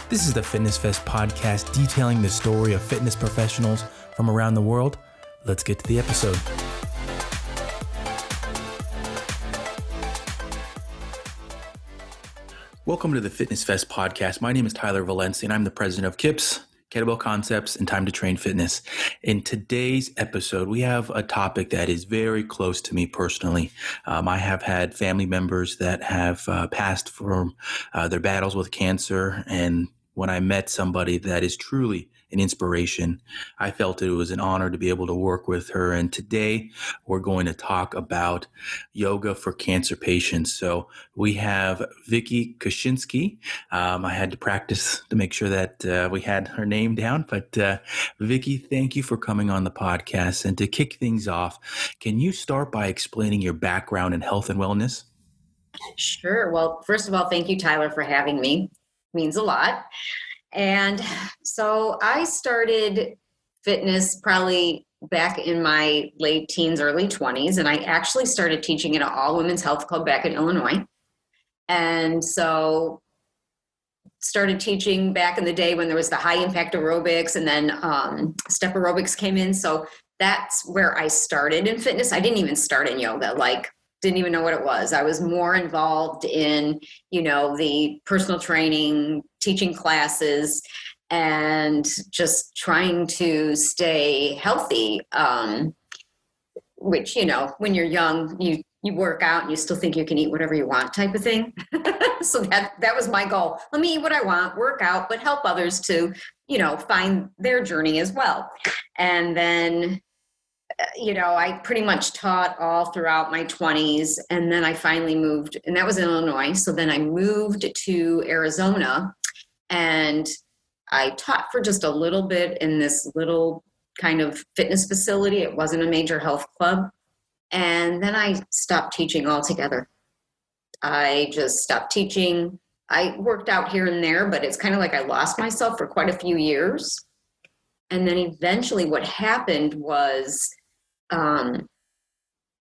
This is the FitnessFest Podcast, detailing the story of fitness professionals from around the world. Let's get to the episode. Welcome to the FitnessFest Podcast. My name is Tyler Valencia, and I'm the president of KIPS, Kettlebell Concepts, and Time to Train Fitness. In today's episode, we have a topic that is very close to me personally. I have had family members that have passed from their battles with cancer, and when I met somebody that is truly an inspiration, I felt it was an honor to be able to work with her. And today we're going to talk about yoga for cancer patients. So we have Vickie Kuchinski. I had to practice to make sure that we had her name down. But Vickie, thank you for coming on the podcast. And to kick things off, can you start by explaining your background in health and wellness? Sure. Well, first of all, thank you, Tyler, for having me. Means a lot. And so I started fitness probably back in my late teens, early 20s, and I actually started teaching at an all-women's health club back in Illinois. And so started teaching back in the day when there was the high-impact aerobics, and then step aerobics came in. So that's where I started in fitness. I didn't even start in yoga, didn't even know what it was. I was more involved in, the personal training, teaching classes, and just trying to stay healthy, which, when you're young, you work out and you still think you can eat whatever you want type of thing. So that was my goal. Let me eat what I want, work out, but help others to, find their journey as well. And then I pretty much taught all throughout my 20s, and then I finally moved, and that was in Illinois. So then I moved to Arizona, and I taught for just a little bit in this little kind of fitness facility. It wasn't a major health club. And then I stopped teaching altogether. I just stopped teaching. I worked out here and there, but it's kind of like I lost myself for quite a few years. And then eventually what happened was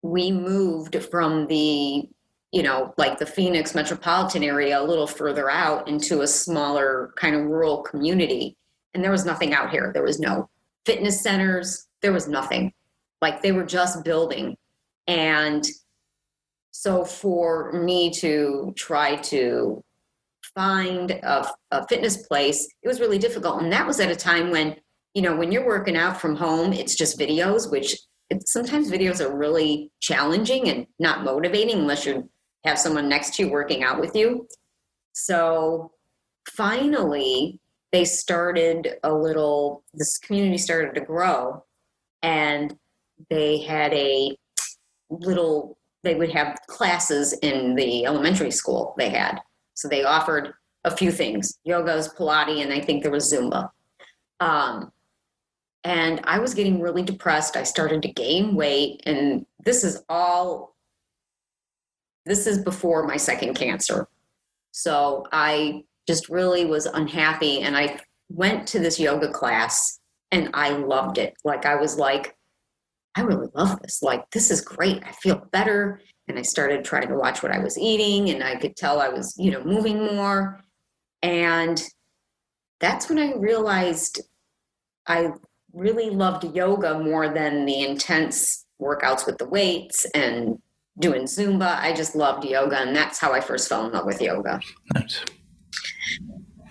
we moved from the, the Phoenix metropolitan area a little further out into a smaller kind of rural community. And there was nothing out here. There was no fitness centers. There was nothing. They were just building. And so for me to try to find a fitness place, it was really difficult. And that was at a time when, when you're working out from home, it's just videos, which sometimes videos are really challenging and not motivating unless you have someone next to you working out with you. So finally, this community started to grow, and they had they would have classes in the elementary school they had. So they offered a few things, yogas, Pilates, and I think there was Zumba. And I was getting really depressed. I started to gain weight. And this is before my second cancer. So I just really was unhappy. And I went to this yoga class and I loved it. I was like, I really love this. This is great. I feel better. And I started trying to watch what I was eating, and I could tell I was, moving more. And that's when I realized I really loved yoga more than the intense workouts with the weights and doing Zumba. I just loved yoga, and that's how I first fell in love with yoga. Nice.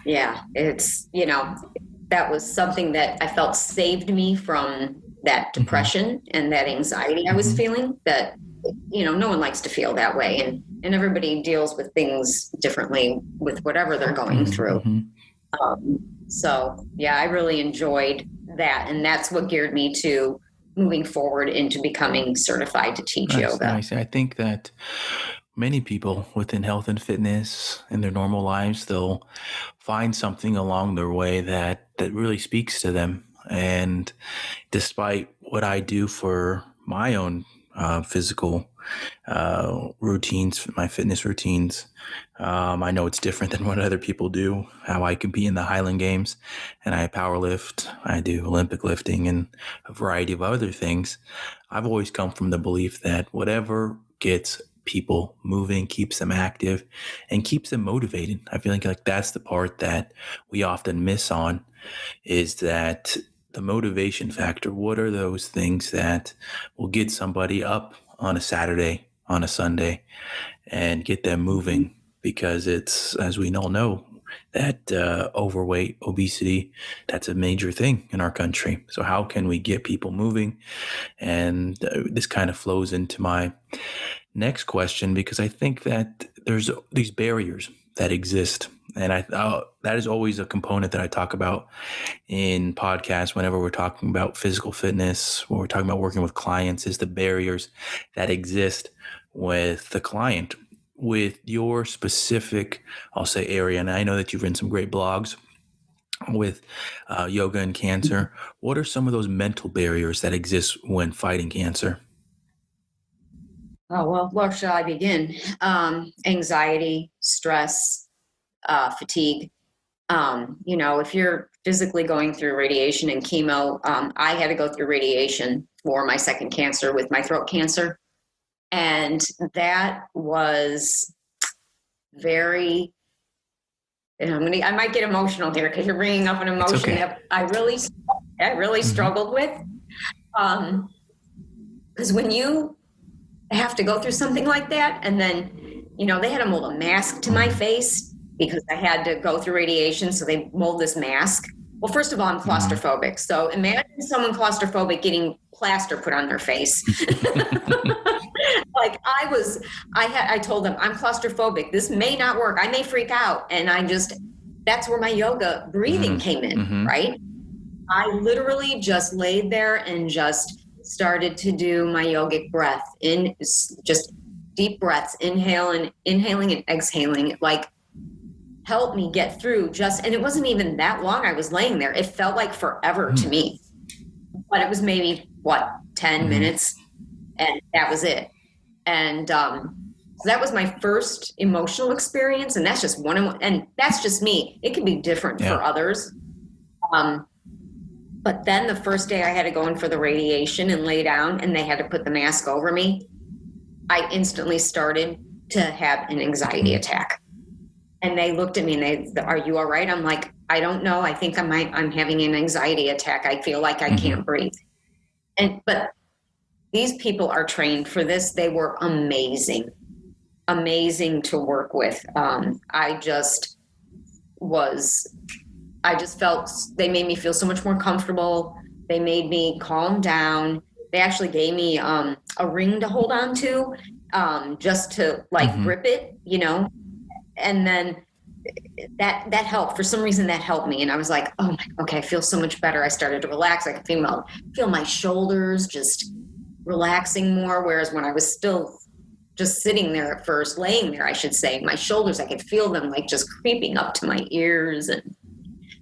Yeah, it's, that was something that I felt saved me from that depression and that anxiety I was feeling that, no one likes to feel that way. And everybody deals with things differently with whatever they're going through. So yeah, I really enjoyed that. And that's what geared me to moving forward into becoming certified to teach yoga. Nice. I think that many people within health and fitness in their normal lives, they'll find something along their way that really speaks to them. And despite what I do for my own physical routines, my fitness routines, I know it's different than what other people do, how I compete in the Highland Games, and I power lift, I do Olympic lifting and a variety of other things. I've always come from the belief that whatever gets people moving, keeps them active, and keeps them motivated. I feel like that's the part that we often miss on, is that the motivation factor. What are those things that will get somebody up on a Saturday, on a Sunday, and get them moving? Because it's, as we all know, that overweight, obesity, that's a major thing in our country. So how can we get people moving? And this kind of flows into my next question, because I think that there's these barriers that exist. And that is always a component that I talk about in podcasts whenever we're talking about physical fitness, when we're talking about working with clients, is the barriers that exist with the client, with your specific, I'll say, area. And I know that you've written some great blogs with yoga and cancer. What are some of those mental barriers that exist when fighting cancer? Oh, well, where shall I begin? Anxiety, stress, fatigue. If you're physically going through radiation and chemo, I had to go through radiation for my second cancer with my throat cancer. And that was very, I might get emotional here because you're bringing up an emotion that I really struggled with. Because when you have to go through something like that, and then, they had to mold a mask to my face because I had to go through radiation. So they mold this mask. Well, first of all, I'm claustrophobic. So imagine someone claustrophobic getting plaster put on their face. I told them, I'm claustrophobic. This may not work. I may freak out. And that's where my yoga breathing came in, right? I literally just laid there and just started to do my yogic breath in just deep breaths, inhaling and exhaling, helped me get through and it wasn't even that long I was laying there. It felt like forever to me, but it was maybe 10 minutes, and that was it. And so that was my first emotional experience, and that's just and that's just me. It can be different for others. But then the first day I had to go in for the radiation and lay down, and they had to put the mask over me, I instantly started to have an anxiety attack. And they looked at me and are you all right? I'm like, I don't know. I think I'm having an anxiety attack. I feel like I can't breathe. But these people are trained for this. They were amazing to work with. I just felt they made me feel so much more comfortable. They made me calm down. They actually gave me a ring to hold on to, just to grip it, and then that helped. For some reason that helped me. And I was like, okay, I feel so much better. I started to relax. I could feel my shoulders just relaxing more. Whereas when I was still just sitting there at first, laying there, I should say, my shoulders, I could feel them just creeping up to my ears. And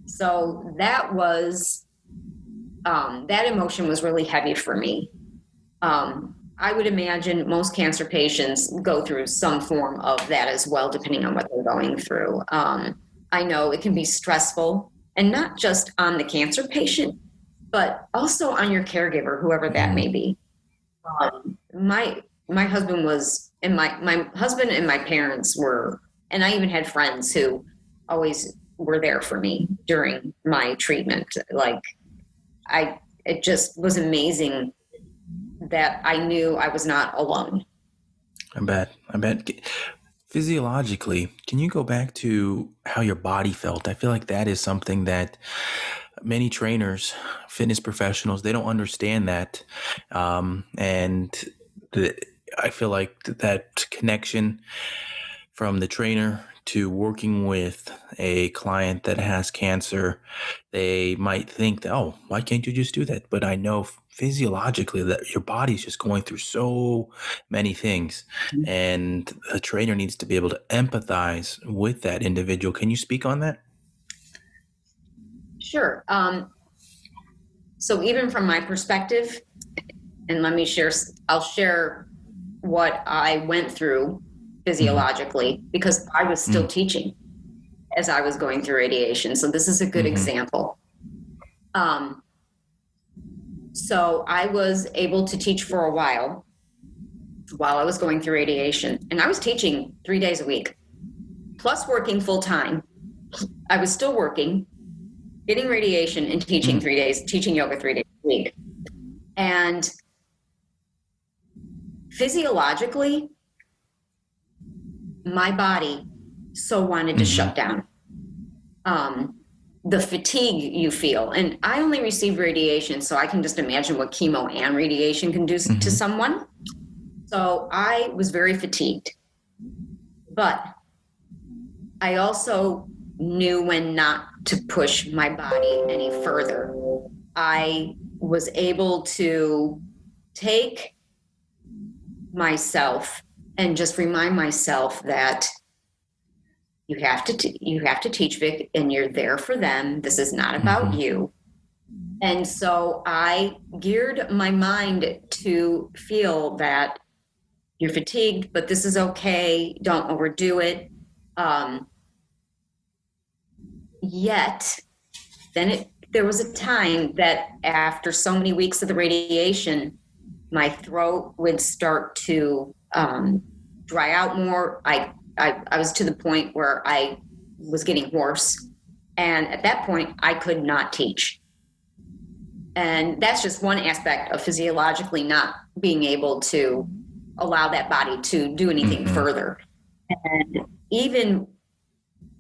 so that was, that emotion was really heavy for me. I would imagine most cancer patients go through some form of that as well, depending on what they're going through. I know it can be stressful, and not just on the cancer patient, but also on your caregiver, whoever that may be. My husband was, and my husband and my parents were, and I even had friends who always were there for me during my treatment. It just was amazing that I knew I was not alone. I bet. Physiologically, can you go back to how your body felt? I feel like that is something that many trainers, fitness professionals, they don't understand that. I feel like that connection from the trainer to working with a client that has cancer, they might think, why can't you just do that? But I know physiologically that your body's just going through so many things, and a trainer needs to be able to empathize with that individual. Can you speak on that? Sure. So even from my perspective, and I'll share what I went through physiologically, because I was still teaching as I was going through radiation. So this is a good example. So I was able to teach for a while. while I was going through radiation, and I was teaching 3 days a week, plus working full time. I was still working, getting radiation and teaching 3 days, teaching yoga 3 days a week. And physiologically, my body so wanted to shut down. The fatigue you feel, and I only received radiation, so I can just imagine what chemo and radiation can do to someone. So I was very fatigued, but I also knew when not to push my body any further. I was able to take myself and just remind myself that you have to teach, Vic, and you're there for them. This is not about you. And so I geared my mind to feel that you're fatigued, but this is okay. Don't overdo it. Yet, then there was a time that after so many weeks of the radiation, my throat would start to dry out more. I was to the point where I was getting hoarse. And at that point, I could not teach. And that's just one aspect of physiologically not being able to allow that body to do anything further. And even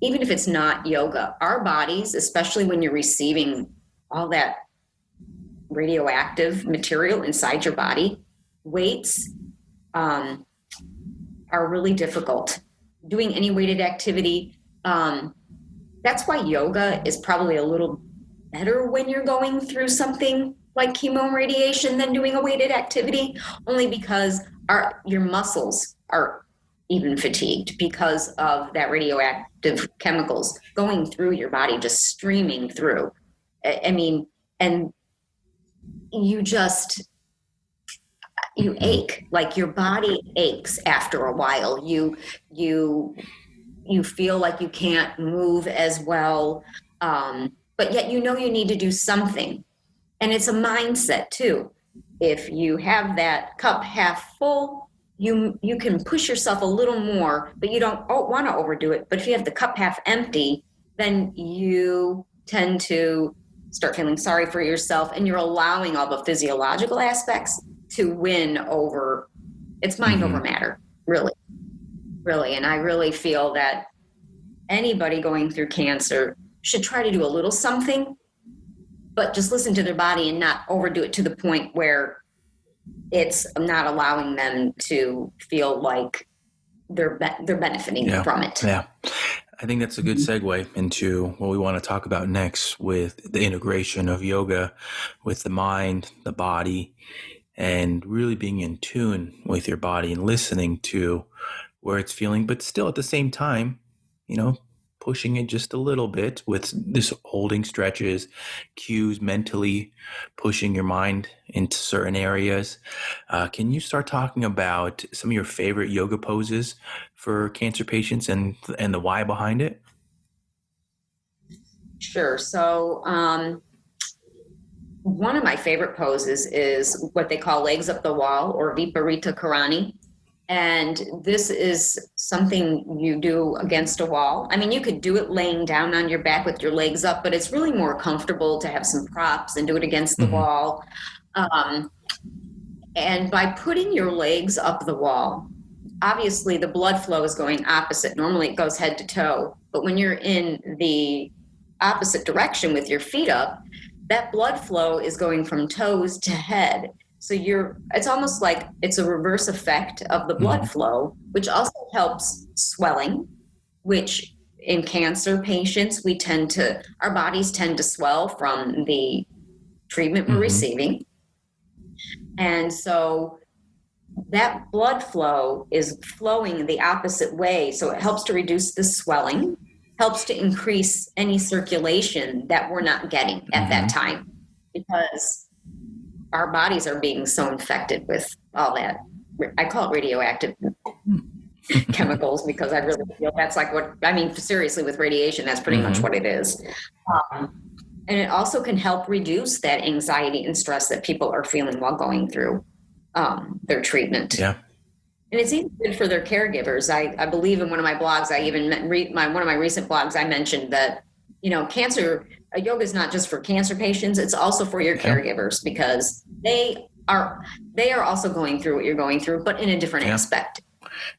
if it's not yoga, our bodies, especially when you're receiving all that radioactive material inside your body, weights are really difficult. Doing any weighted activity, that's why yoga is probably a little better when you're going through something like chemo and radiation than doing a weighted activity, only because your muscles are even fatigued because of that radioactive chemicals going through your body, just streaming through. I mean, and you ache, like your body aches after a while. You feel like you can't move as well, but yet you need to do something. And it's a mindset too. If you have that cup half full, you can push yourself a little more, but you don't want to overdo it. But if you have the cup half empty, then you tend to start feeling sorry for yourself, and you're allowing all the physiological aspects to win over. It's mind over matter, really. And I really feel that anybody going through cancer should try to do a little something, but just listen to their body and not overdo it to the point where it's not allowing them to feel like they're benefiting from it. Yeah. I think that's a good segue into what we want to talk about next, with the integration of yoga with the mind, the body, and really being in tune with your body and listening to where it's feeling, but still at the same time, pushing it just a little bit with this holding stretches, cues, mentally pushing your mind into certain areas. Can you start talking about some of your favorite yoga poses for cancer patients and the why behind it? Sure. So one of my favorite poses is what they call legs up the wall, or Viparita Karani. And this is something you do against a wall. I mean, you could do it laying down on your back with your legs up, but it's really more comfortable to have some props and do it against the wall. And by putting your legs up the wall, obviously the blood flow is going opposite. Normally it goes head to toe, but when you're in the opposite direction with your feet up, that blood flow is going from toes to head. So it's almost like it's a reverse effect of the blood flow, which also helps swelling, which in cancer patients, our bodies tend to swell from the treatment we're receiving. And so that blood flow is flowing the opposite way. So it helps to reduce the swelling, helps to increase any circulation that we're not getting at that time, because our bodies are being so infected with all that. I call it radioactive chemicals, because I really feel that's like seriously, with radiation, that's pretty much what it is. And it also can help reduce that anxiety and stress that people are feeling while going through their treatment. Yeah. And it's even good for their caregivers. I believe in one of my blogs, one of my recent blogs, I mentioned that, yoga is not just for cancer patients, it's also for your caregivers, because they are also going through what you're going through, but in a different aspect.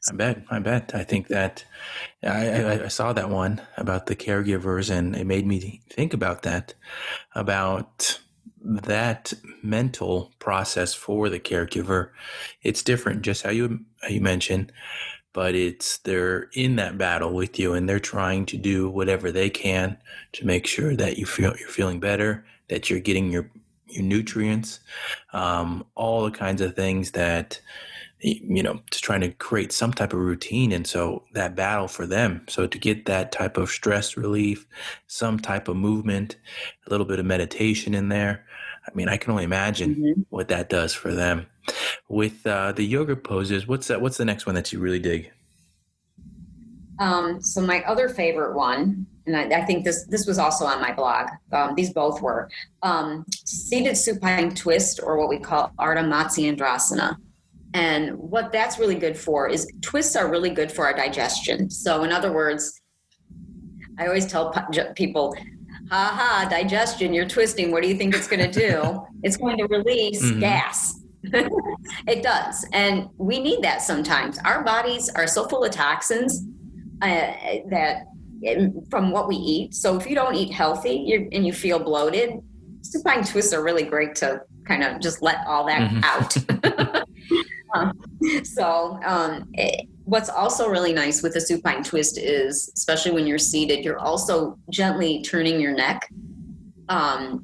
I bet. I think that I saw that one about the caregivers, and it made me think about that mental process for the caregiver. It's different, just how you mentioned, but they're in that battle with you, and they're trying to do whatever they can to make sure that you're feeling better, that you're getting your nutrients, all the kinds of things that, to trying to create some type of routine. And so that battle for them, so to get that type of stress relief, some type of movement, a little bit of meditation in there. I mean, I can only imagine what that does for them. With the yoga poses, what's the next one that you really dig? So my other favorite one, and I think this was also on my blog, these both were, seated supine twist, or what we call Ardha Matsyendrasana. And what that's really good for is twists are really good for our digestion. So in other words, I always tell people, digestion, you're twisting. What do you think it's going to do? It's going to release gas. It does. And we need that sometimes. Our bodies are so full of toxins that from what we eat. So if you don't eat healthy and you feel bloated, supine twists are really great to kind of just let all that out. What's also really nice with a supine twist is, especially when you're seated, you're also gently turning your neck.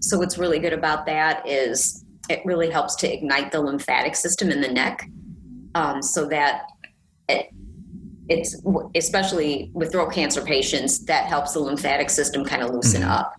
So what's really good about that is it really helps to ignite the lymphatic system in the neck, so that it's, especially with throat cancer patients, that helps the lymphatic system kind of loosen up.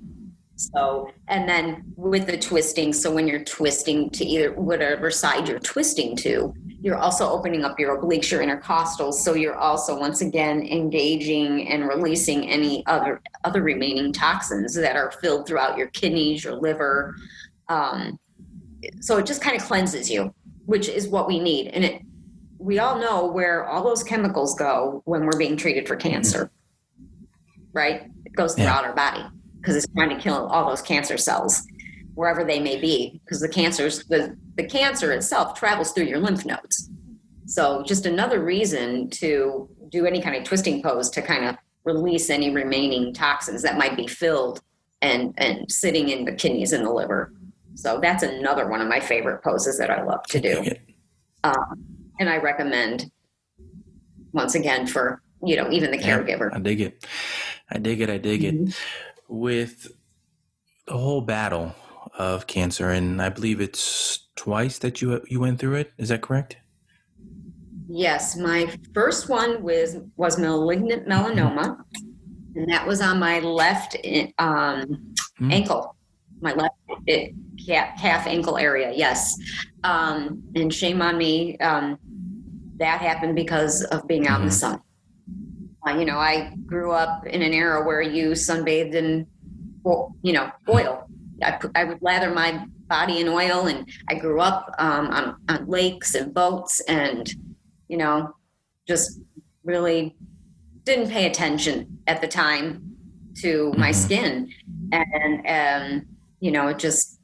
So, and then with the twisting, so when you're twisting to either whatever side you're twisting to, you're also opening up your obliques, your intercostals. So you're also, once again, engaging and releasing any other remaining toxins that are filled throughout your kidneys, your liver. So it just kind of cleanses you, which is what we need. And we all know where all those chemicals go when we're being treated for cancer, right? It goes throughout our body, because it's trying to kill all those cancer cells wherever they may be, because the cancer itself travels through your lymph nodes. So just another reason to do any kind of twisting pose to kind of release any remaining toxins that might be filled and sitting in the kidneys and the liver. So that's another one of my favorite poses that I love to do. And I recommend, once again, for, even the caregiver. I dig it. With the whole battle of cancer, and I believe it's twice that you went through it. Is that correct? Yes. My first one was malignant melanoma, and that was on my left ankle, my left calf ankle area. Yes. And shame on me. That happened because of being out in the sun. I grew up in an era where you sunbathed in, oil. I would lather my body in oil, and I grew up on lakes and boats, and, just really didn't pay attention at the time to my skin. And, it just,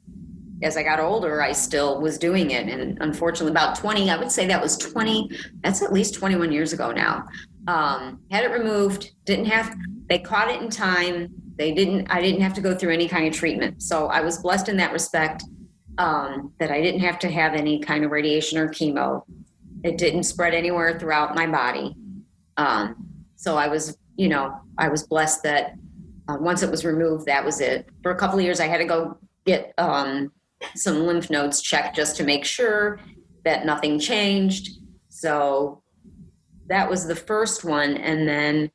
as I got older, I still was doing it. And unfortunately, about 20, I would say that's at least 21 years ago now. Had it removed, they caught it in time. I didn't have to go through any kind of treatment. So I was blessed in that respect, that I didn't have to have any kind of radiation or chemo. It didn't spread anywhere throughout my body. So I was blessed that once it was removed, that was it. For a couple of years, I had to go get some lymph nodes checked just to make sure that nothing changed. So that was the first one. And then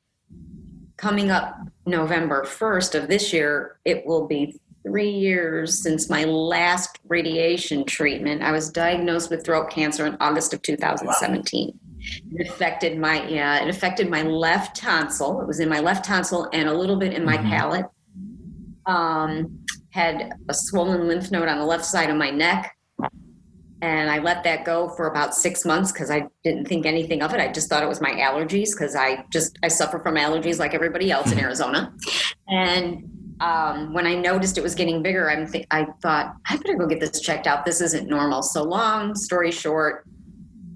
coming up November 1st of this year, it will be 3 years since my last radiation treatment. I was diagnosed with throat cancer in August of 2017. It affected my left tonsil. It was in my left tonsil and a little bit in my palate. Had a swollen lymph node on the left side of my neck. And I let that go for about 6 months because I didn't think anything of it. I just thought it was my allergies because I suffer from allergies like everybody else in Arizona. And when I noticed it was getting bigger, I thought, I better go get this checked out. This isn't normal. So long story short,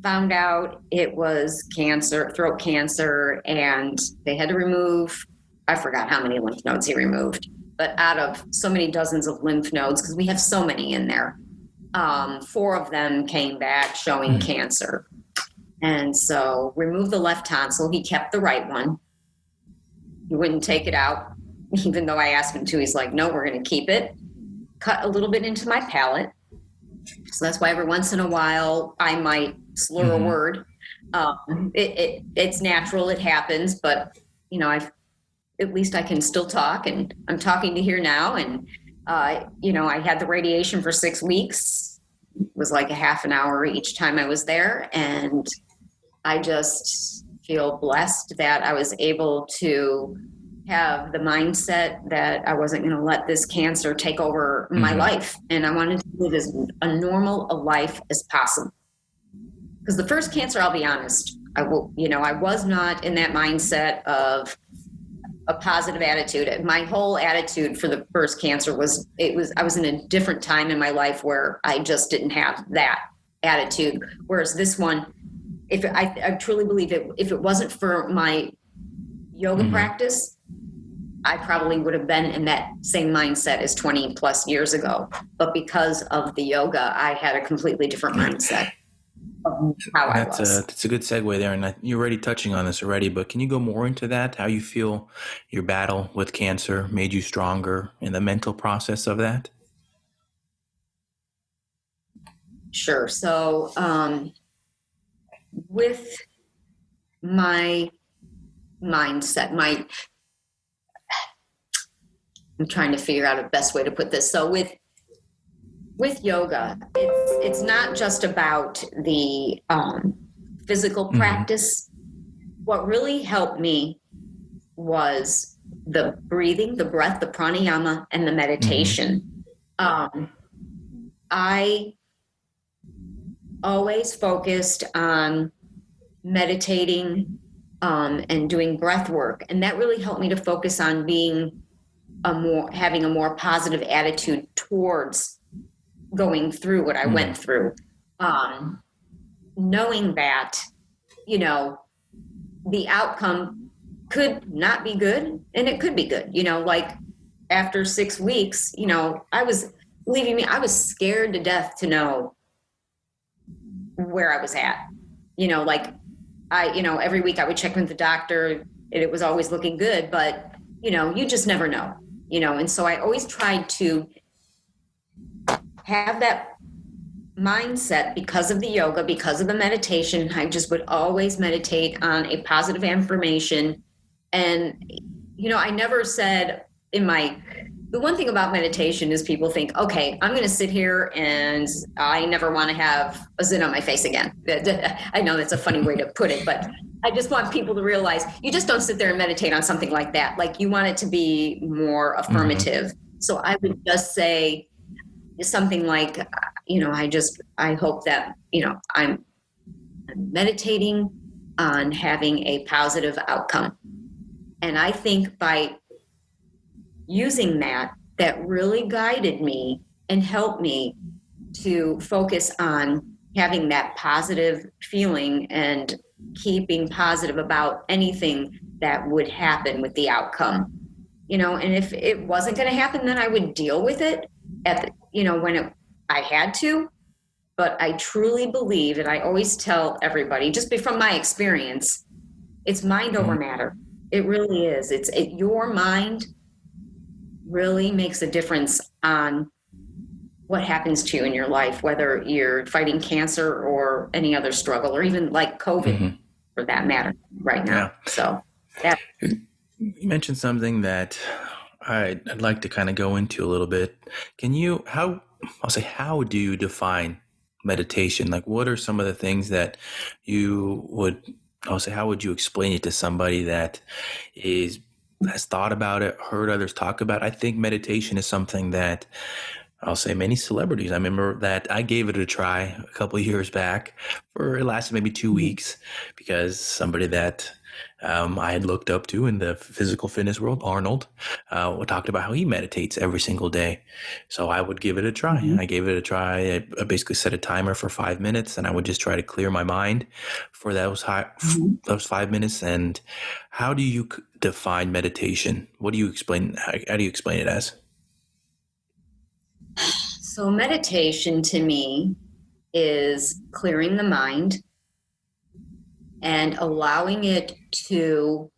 found out it was cancer, throat cancer, and they had to remove, I forgot how many lymph nodes he removed, but out of so many dozens of lymph nodes, because we have so many in there, 4 of them came back showing cancer. And so removed the left tonsil. He kept the right one. He wouldn't take it out. Even though I asked him to, he's like, no, we're going to keep it. Cut a little bit into my palate. So that's why every once in a while I might slur a word. It's natural. It happens. But, at least I can still talk, and I'm talking to here now. And, I had the radiation for 6 weeks. It was like a half an hour each time I was there. And I just feel blessed that I was able to have the mindset that I wasn't going to let this cancer take over my life. And I wanted to live as a normal a life as possible. Because the first cancer, I'll be honest, I was not in that mindset of a positive attitude. My whole attitude for the first cancer was I was in a different time in my life where I just didn't have that attitude. Whereas this one, I truly believe if it wasn't for my yoga practice, I probably would have been in that same mindset as 20 plus years ago. But because of the yoga, I had a completely different mindset of how I was. That's a good segue there. And you're already touching on this already, but can you go more into that? How you feel your battle with cancer made you stronger in the mental process of that? Sure. So with my mindset, I'm trying to figure out the best way to put this. So with yoga, it's not just about the physical practice. What really helped me was the breathing, the breath, the pranayama, and the meditation. I always focused on meditating and doing breath work, and that really helped me to focus on having a more positive attitude towards going through what I went through. Knowing that, the outcome could not be good and it could be good. Like after 6 weeks, I was scared to death to know where I was at. Every week I would check with the doctor and it was always looking good, but you just never know. And so I always tried to have that mindset because of the yoga, because of the meditation. I just would always meditate on a positive affirmation. And, I never said the one thing about meditation is people think, okay, I'm going to sit here and I never want to have a zit on my face again. I know that's a funny way to put it, but I just want people to realize you just don't sit there and meditate on something like that. Like you want it to be more affirmative. So I would just say something like, I hope that, I'm meditating on having a positive outcome. And I think by using that really guided me and helped me to focus on having that positive feeling and keeping positive about anything that would happen with the outcome. And if it wasn't going to happen, then I would deal with it I had to. But I truly believe, and I always tell everybody, just from my experience, it's mind over matter. It really is. Your mind really makes a difference on what happens to you in your life, whether you're fighting cancer or any other struggle, or even like COVID for that matter right now. Yeah. So that. You mentioned something that I'd like to kind of go into a little bit. How do you define meditation? Like, what are some of the things that how would you explain it to somebody that has thought about it, heard others talk about it? I think meditation is something that I'll say many celebrities. I remember that I gave it a try a couple of years back it lasted maybe 2 weeks because somebody that I had looked up to in the physical fitness world, Arnold, talked about how he meditates every single day. So I would give it a try. Mm-hmm. I gave it a try. I basically set a timer for 5 minutes, and I would just try to clear my mind for those 5 minutes. And how do you define meditation? What do you explain? How do you explain it as? So meditation to me is clearing the mind and allowing it to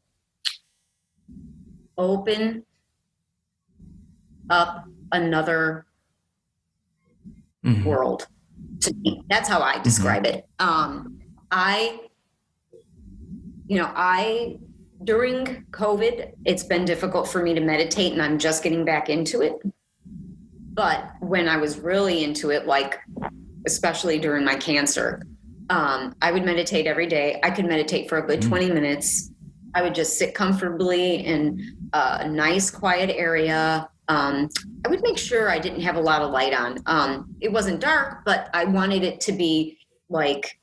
open up another world to me. That's how I describe it. During COVID, it's been difficult for me to meditate, and I'm just getting back into it. But when I was really into it, like especially during my cancer, I would meditate every day. I could meditate for a good 20 minutes. I would just sit comfortably in a nice, quiet area. I would make sure I didn't have a lot of light on. It wasn't dark, but I wanted it to be like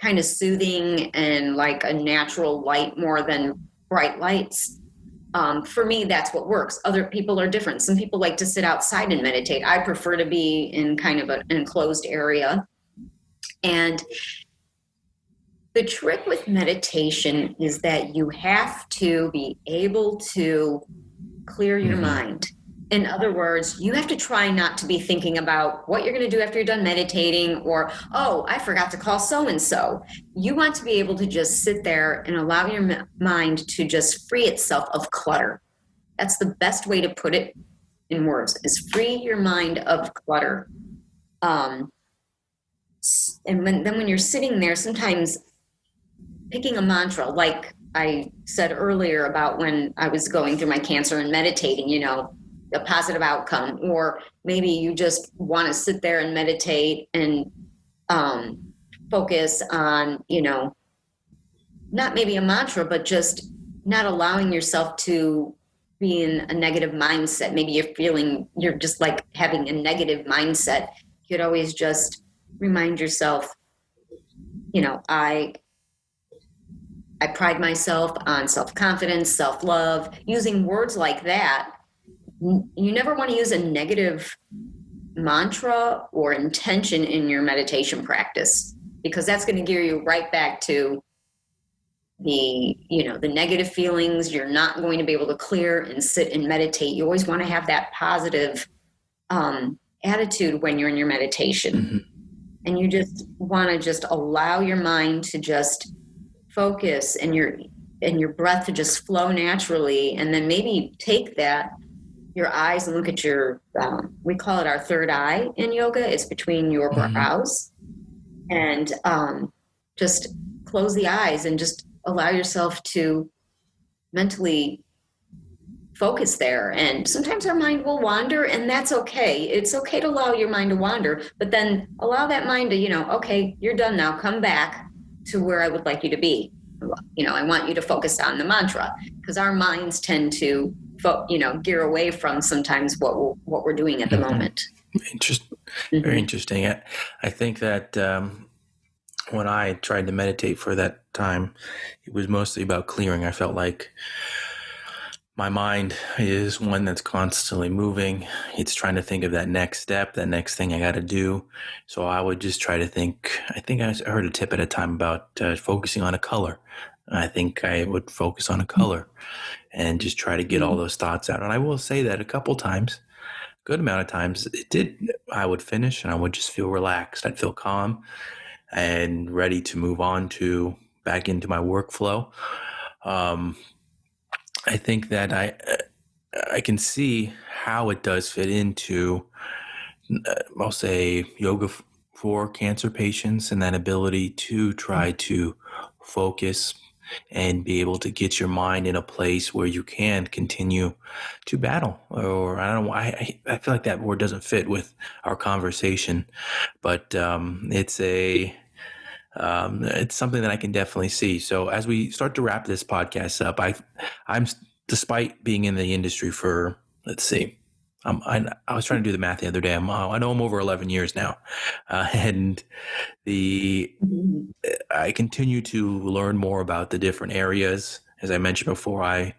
kind of soothing and like a natural light more than bright lights. For me, that's what works. Other people are different. Some people like to sit outside and meditate. I prefer to be in kind of an enclosed area. And the trick with meditation is that you have to be able to clear your mind. In other words, you have to try not to be thinking about what you're going to do after you're done meditating or, oh, I forgot to call so-and-so. You want to be able to just sit there and allow your mind to just free itself of clutter. That's the best way to put it in words, is free your mind of clutter. And when you're sitting there, sometimes picking a mantra, like I said earlier about when I was going through my cancer and meditating, a positive outcome, or maybe you just want to sit there and meditate and focus on, not maybe a mantra, but just not allowing yourself to be in a negative mindset. Maybe you're just like having a negative mindset. You could always just remind yourself, I pride myself on self-confidence, self-love, using words like that. You never want to use a negative mantra or intention in your meditation practice, because that's going to gear you right back to the negative feelings. You're not going to be able to clear and sit and meditate. You always want to have that positive attitude when you're in your meditation. And you just want to just allow your mind to just focus and your breath to just flow naturally. And then maybe take your eyes and look at we call it our third eye in yoga. It's between your brows, and just close the eyes and just allow yourself to mentally focus there. And sometimes our mind will wander, and that's okay. It's okay to allow your mind to wander, but then allow that mind to, okay, you're done now. Come back to where I would like you to be. I want you to focus on the mantra, because our minds tend to gear away from sometimes what we're doing at the moment. Very interesting. I think that when I tried to meditate for that time, it was mostly about clearing. I felt like my mind is one that's constantly moving. It's trying to think of that next step, that next thing I got to do. So I would just try to think. I think I heard a tip at a time about focusing on a color. I think I would focus on a color and just try to get all those thoughts out. And I will say that a couple times, good amount of times, I would finish and I would just feel relaxed. I'd feel calm and ready to move on back into my workflow. I think that I can see how it does fit into, I'll say, yoga for cancer patients, and that ability to try to focus and be able to get your mind in a place where you can continue to battle. Or I don't know, I feel like that word doesn't fit with our conversation, but it's something that I can definitely see. So as we start to wrap this podcast up, I'm despite being in the industry for, let's see, I was trying to do the math the other day. I know I'm over 11 years now, and I continue to learn more about the different areas. As I mentioned before, I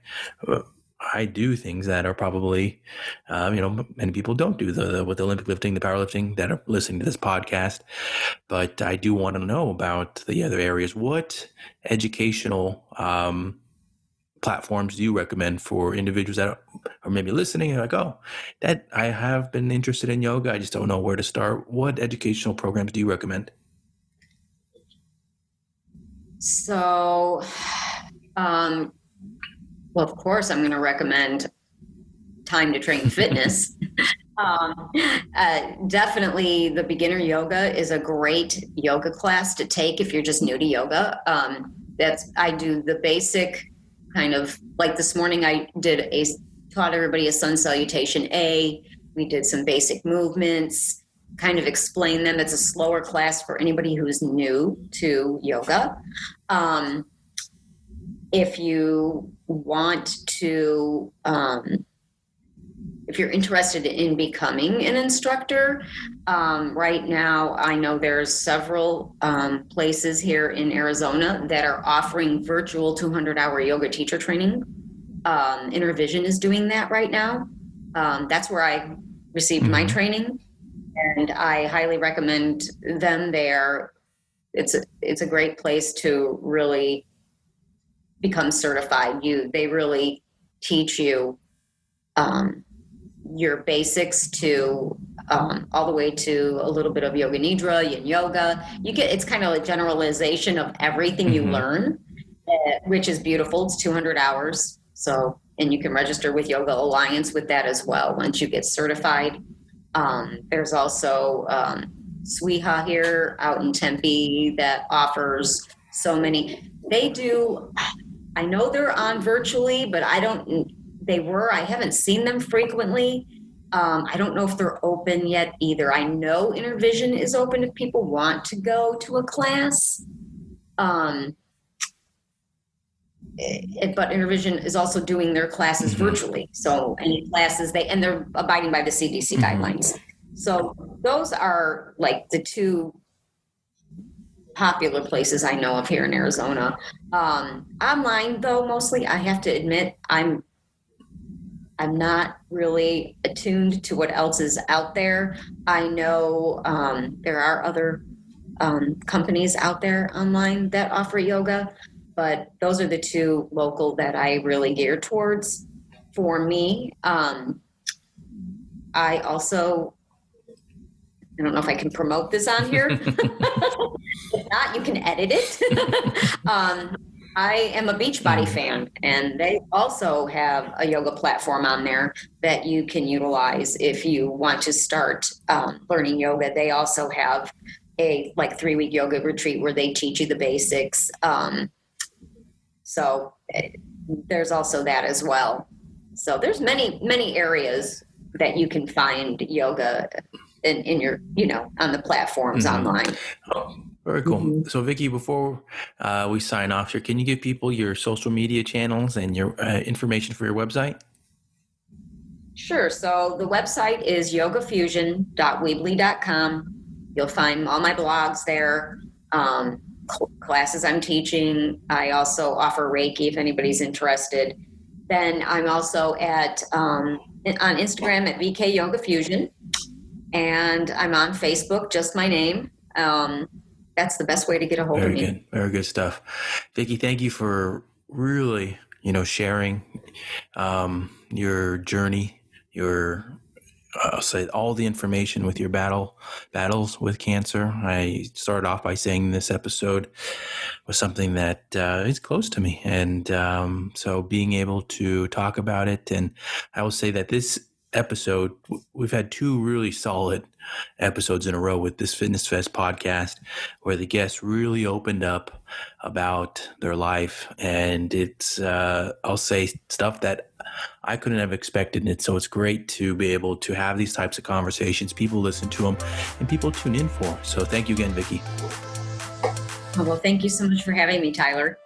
do things that are probably, many people don't do with the Olympic lifting, the powerlifting that are listening to this podcast. But I do want to know about the other areas. What educational platforms do you recommend for individuals that are maybe listening and like, oh, that I have been interested in yoga, I just don't know where to start? What educational programs do you recommend? So, well, of course, I'm going to recommend Time to Train Fitness. Definitely the beginner yoga is a great yoga class to take if you're just new to yoga. I do the basic kind of, like this morning I taught everybody a sun salutation A. We did some basic movements, kind of explain them. It's a slower class for anybody who's new to yoga. If you want to, if you're interested in becoming an instructor, right now I know there's several places here in Arizona that are offering virtual 200-hour yoga teacher training. InterVision is doing that right now. That's where I received my training, and I highly recommend them there. It's a great place to really become certified. They really teach you your basics to all the way to a little bit of yoga nidra, yin yoga. It's kind of a generalization of everything you learn, which is beautiful. It's 200 hours. So, and you can register with Yoga Alliance with that as well once you get certified. There's also Swiha here out in Tempe that offers so many. I know they're on virtually, but I haven't seen them frequently. I don't know if they're open yet either. I know InterVision is open if people want to go to a class. But InterVision is also doing their classes virtually. So any classes they're abiding by the CDC guidelines. So those are like the two popular places I know of here in Arizona. Online though, mostly, I have to admit, I'm not really attuned to what else is out there. I know there are other companies out there online that offer yoga, but those are the two local that I really gear towards. For me, I don't know if I can promote this on here. If not, you can edit it. I am a Beachbody fan, and they also have a yoga platform on there that you can utilize if you want to start learning yoga. They also have a 3-week yoga retreat where they teach you the basics. So there's also that as well. So there's many areas that you can find yoga in your, on the platforms online. Oh, very cool. So Vicki, before we sign off here, can you give people your social media channels and your information for your website? Sure. So the website is yogafusion.weebly.com. You'll find all my blogs there, classes I'm teaching. I also offer Reiki if anybody's interested. Then I'm also on Instagram at VK Yoga Fusion, and I'm on Facebook, just my name. That's the best way to get a hold of me. Good. Very good stuff. Vicki, thank you for really, sharing your journey, I'll say all the information with your battles with cancer. I started off by saying this episode was something that is close to me. And so being able to talk about it, and I will say that this episode, we've had 2 really solid episodes in a row with this FitnessFest podcast where the guests really opened up about their life, and it's I'll say stuff that I couldn't have expected it. So it's great to be able to have these types of conversations. People listen to them and people tune in for. So thank you again, Vicki. Well, thank you so much for having me, Tyler.